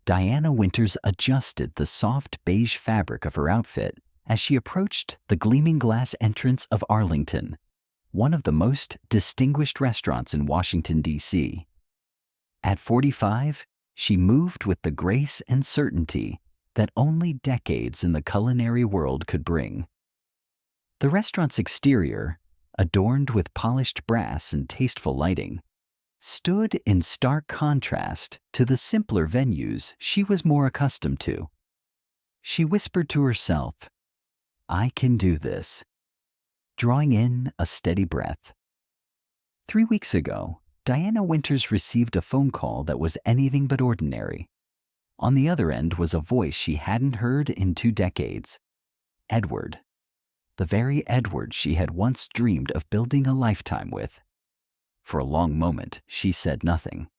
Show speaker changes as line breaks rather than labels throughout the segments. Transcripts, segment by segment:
Diana Winters adjusted the soft beige fabric of her outfit as she approached the gleaming glass entrance of Arlington, one of the most distinguished restaurants in Washington, D.C. At 45, she moved with the grace and certainty that only decades in the culinary world could bring. The restaurant's exterior, adorned with polished brass and tasteful lighting, stood in stark contrast to the simpler venues she was more accustomed to. She whispered to herself, "I can do this," drawing in a steady breath. 3 weeks ago, Diana Winters received a phone call that was anything but ordinary. On the other end was a voice she hadn't heard in 2 decades. Edward. The very Edward she had once dreamed of building a lifetime with. For a long moment, she said nothing.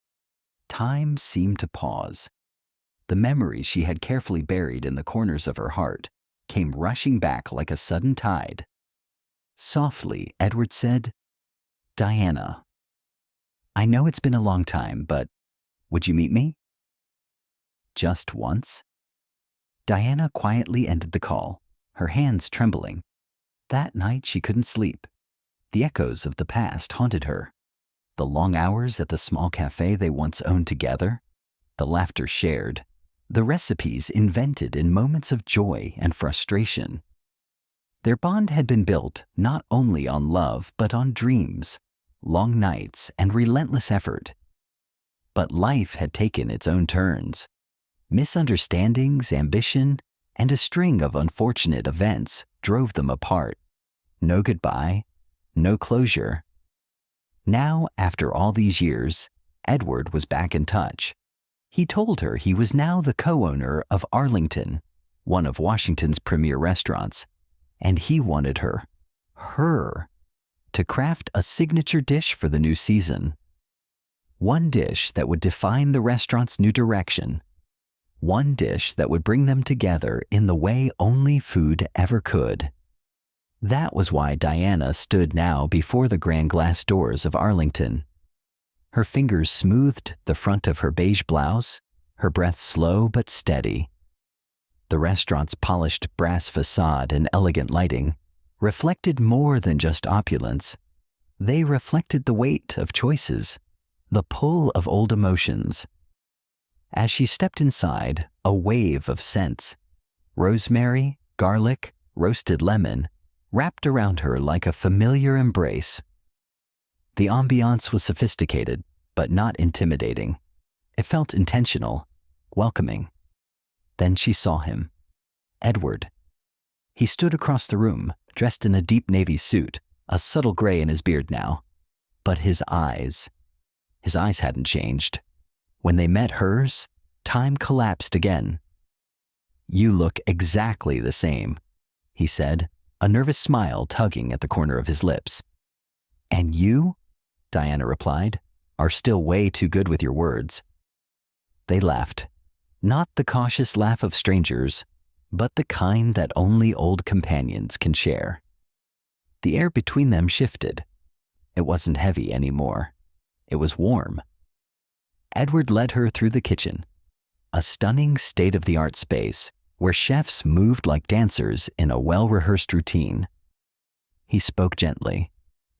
Time seemed to pause. The memories she had carefully buried in the corners of her heart came rushing back like a sudden tide. Softly, Edward said, "Diana, I know it's been a long time, but would you meet me?" Just once? Diana quietly ended the call, her hands trembling. That night she couldn't sleep. The echoes of the past haunted her. The long hours at the small cafe they once owned together, the laughter shared, the recipes invented in moments of joy and frustration. Their bond had been built not only on love but on dreams, long nights, and relentless effort. But life had taken its own turns. Misunderstandings, ambition, and a string of unfortunate events drove them apart. No goodbye, no closure. Now, after all these years, Edward was back in touch. He told her he was now the co-owner of Arlington, one of Washington's premier restaurants, and he wanted her, to craft a signature dish for the new season. One dish that would define the restaurant's new direction. One dish that would bring them together in the way only food ever could. That was why Diana stood now before the grand glass doors of Arlington. Her fingers smoothed the front of her beige blouse, her breath slow but steady. The restaurant's polished brass facade and elegant lighting reflected more than just opulence. They reflected the weight of choices, the pull of old emotions. As she stepped inside, a wave of scents, rosemary, garlic, roasted lemon, wrapped around her like a familiar embrace. The ambiance was sophisticated, but not intimidating. It felt intentional, welcoming. Then she saw him. Edward. He stood across the room, dressed in a deep navy suit, a subtle gray in his beard now. But his eyes hadn't changed. When they met hers, time collapsed again. "You look exactly the same," he said, a nervous smile tugging at the corner of his lips. "And you," Diana replied, "are still way too good with your words." They laughed, not the cautious laugh of strangers, but the kind that only old companions can share. The air between them shifted. It wasn't heavy anymore. It was warm. Edward led her through the kitchen, a stunning state-of-the-art space where chefs moved like dancers in a well-rehearsed routine. He spoke gently,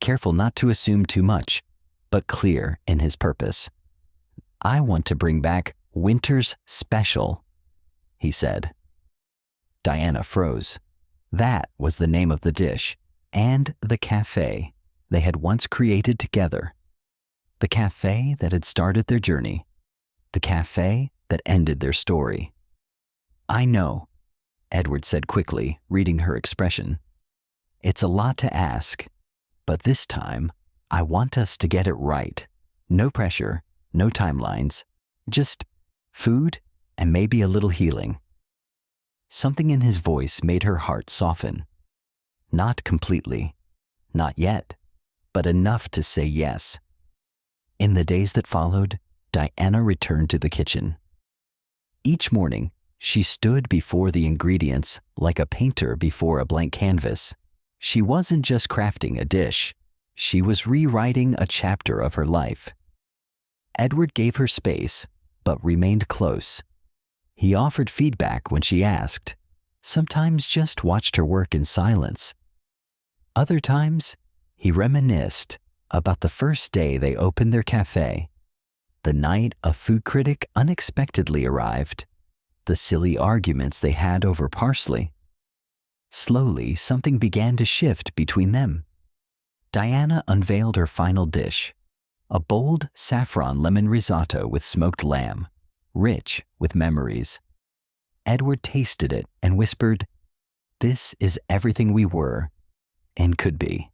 careful not to assume too much, but clear in his purpose. "I want to bring back Winter's Special," he said. Diana froze. That was the name of the dish and the cafe they had once created together. The cafe that had started their journey. The cafe that ended their story. "I know," Edward said quickly, reading her expression. "It's a lot to ask, but this time I want us to get it right. No pressure, no timelines, just food and maybe a little healing." Something in his voice made her heart soften. Not completely, not yet, but enough to say yes. In the days that followed, Diana returned to the kitchen. Each morning, she stood before the ingredients like a painter before a blank canvas. She wasn't just crafting a dish, she was rewriting a chapter of her life. Edward gave her space, but remained close. He offered feedback when she asked, sometimes just watched her work in silence. Other times, he reminisced about the first day they opened their cafe, the night a food critic unexpectedly arrived, the silly arguments they had over parsley. Slowly, something began to shift between them. Diana unveiled her final dish, a bold saffron lemon risotto with smoked lamb, rich with memories. Edward tasted it and whispered, "This is everything we were and could be."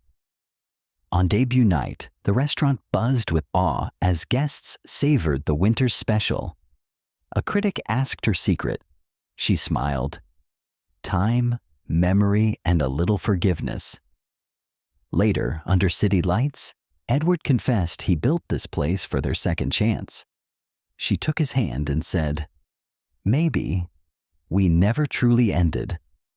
On debut night, the restaurant buzzed with awe as guests savored the winter's special. A critic asked her secret. She smiled. Time, memory, and a little forgiveness. Later, under city lights, Edward confessed he built this place for their second chance. She took his hand and said, "Maybe we never truly ended